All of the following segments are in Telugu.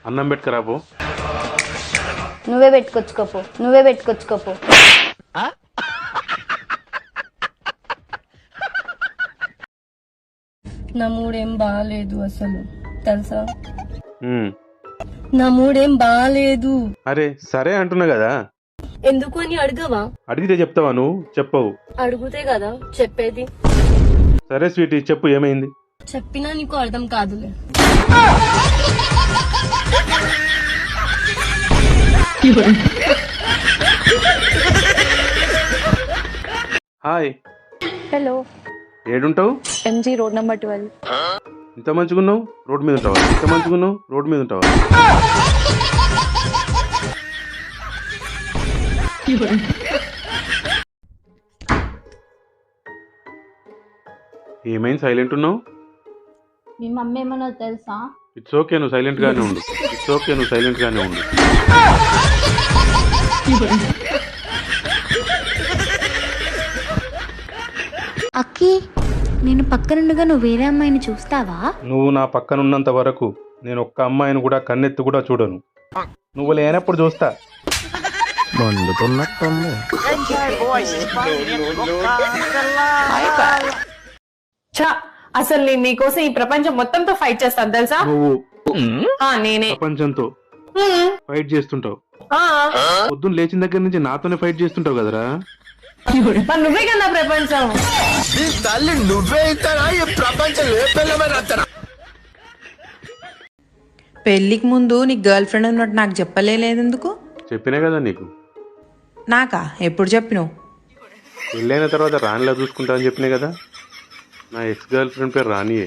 అన్నం పెట్టుకురాపో. నువ్వే పెట్టుకొచ్చుకోపో. నా మూడేం బాగాలేదు అసలు తెలుసా. ఉమ్. నా మూడేం బాగాలేదు. అరే సరే అంటున్నా కదా. ఎందుకు అని అడగవా? అడిగితే చెప్తావా? నువ్వు చెప్పవు. అడుగుతే కదా చెప్పేది. సరే స్వీటీ చెప్పు, ఏమైంది? చెప్పినా నీకు అర్థం కాదులే. హాయ్. హలో. ఏడుంటావు? MG road number 12. ఇంత మంచిగున్నావు, రోడ్ మీద ఉంటావా? ఇంత మంచిగున్నావు, రోడ్ మీద ఉంటావా? ఏమైంది సైలెంట్ ఉన్నావు? మీ మమ్మీ ఏమన్నా తెలుసా? ఇట్స్ ఓకే, నువ్వు సైలెంట్ గానే ఉండు. ఇట్స్ ఓకే, నువ్వు సైలెంట్ గానే ఉండు. అక్కి, నేను పక్కనుండగా నువ్వు వేరే అమ్మాయిని చూస్తావా? నువ్వు నా పక్కన ఉన్నంత వరకు నేను ఒక్క అమ్మాయిని కూడా కన్నెత్తి కూడా చూడను. నువ్వు లేనప్పుడు చూస్తా. అసలు నేను నీకోసం ఈ ప్రపంచం మొత్తంతో ఫైట్ చేస్తాను తెలుసా. నువ్వు నేనే ప్రపంచంతో ఫైట్ చేస్తుంటావు. పొద్దున్న లేచిన దగ్గర నుంచి నాతోనే ఫైట్ చేస్తుంటావు కదరా. మరి నువ్వే కదా ప్రపంచం. పెళ్ళికి ముందు నీ గర్ల్ ఫ్రెండ్ ఉన్నట్టు నాకు చెప్పలేదెందుకు? చెప్పినా కదా నీకు. నాకా? ఎప్పుడు చెప్పినావు? పెళ్ళైన తర్వాత రాణిలా చూసుకుంటా అని చెప్పినా కదా. నా ఎక్స్ గర్ల్ ఫ్రెండ్ పేరు రాణియే.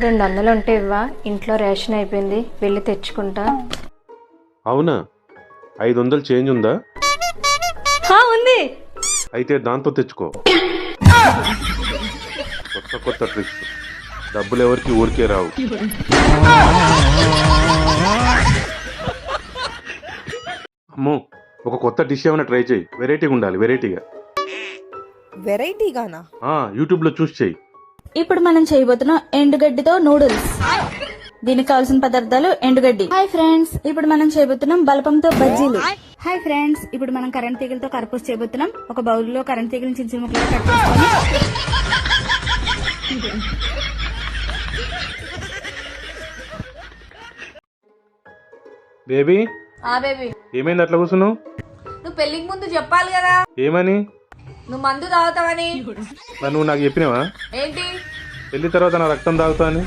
$200 ఉంటే ఇవ్వా, ఇంట్లో రేషన్ అయిపోయింది, వెళ్ళి తెచ్చుకుంటా. అవునా? 500 చేంజ్ ఉందా? ఉంది. అయితే దాంతో తెచ్చుకో. కొత్త కొత్త ట్రిక్స్. డబ్బులు ఎవరికి ఊరికే రావు. అమ్మో, ఒక కొత్త డిష్ ఏమైనా ట్రై చేయి. వెరైటీగా ఉండాలి, వెరైటీగా. వెరైటీగానా? యూట్యూబ్ లో చూసి చెయ్యి. ఇప్పుడు మనం చేయబోతున్నాం ఎండుగడ్డితో నూడిల్స్. దీనికి కావాల్సిన పదార్థాలు ఎండుగడ్డి. హాయ్ ఫ్రెండ్స్, ఇప్పుడు మనం చేయబోతున్నాం బలపంతో బజ్జీలు. హాయ్ ఫ్రెండ్స్, ఇప్పుడు మనం కరెంట్ తీగలతో కర్పూస్ చేయబోతున్నాం. ఒక బౌల్ లో కరెంట్ తీగలను చిన్న చిన్న ముక్కలుగా కట్ చేసుకొని బేబీ. బేబీ, ఏమైంది అట్లా కూర్చున్నావు? నువ్వు పెళ్లికి ముందు చెప్పాలి కదా. ఏమని? నువ్వు మందు తాగుతావని. మరి నువ్వు నాకు చెప్పినావా ఏంటి? పెళ్లి తర్వాత నా రక్తం తాగుతా అని.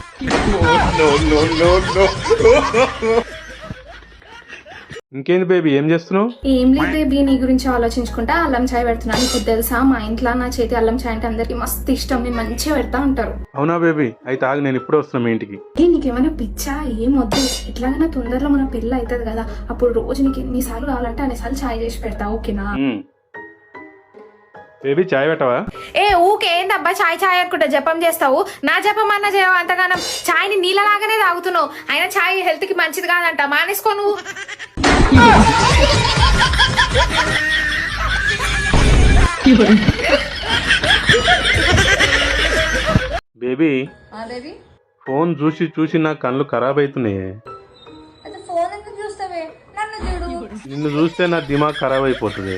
ఇంకేంది బేబీ, ఏం చేస్తున్నావు? ఏం లేదు బేబీ, నీ గురించి ఆలోచించుకుంటా అల్లం చాయ్ పెడుతున్నాను. నీకు తెలుసా, మా ఇంట్లో నా చేతి అల్లం చాయ్ అంటే అందరికి మస్తు ఇష్టం. నేను మంచిగా పెడతా ఉంటారు. అవునా బేబీ? అయితే ఆగి, నేను ఇప్పుడే వస్తున్నా మీ ఇంటికి. నీకేమైనా పిచ్చా? ఏం వద్దు. ఎట్లాగైనా తొందరలో మన పెళ్ళి అవుతుంది కదా, అప్పుడు రోజు నీకు ఎన్నిసార్లు కావాలంటే అన్నిసార్లు చాయ్ చేసి పెడతా, ఓకేనా? బేబీ చాయ్ పెట్టవా? ఊకే ఏందబ్బా చాయ్ చాయ్ అనుకుంటా జపం చేస్తావు. నా జపం అన్నా చేయవు అంతగానం. చాయ్ ని నీళ్ళలాగానే తాగుతున్నావు. అయినా చాయ్ హెల్త్ కి మంచిది కాదంట, మానేసుకో నువ్వు. బేబీ, బేబీ, ఫోన్ చూసి చూసి నా కళ్ళు ఖరాబ్ అవుతున్నాయి. అయితే ఫోన్ ఎందుకు చూస్తావే? నన్ను చూడు. నిన్ను చూస్తే నా దిమాగ్ ఖరాబ్ అయిపోతుంది.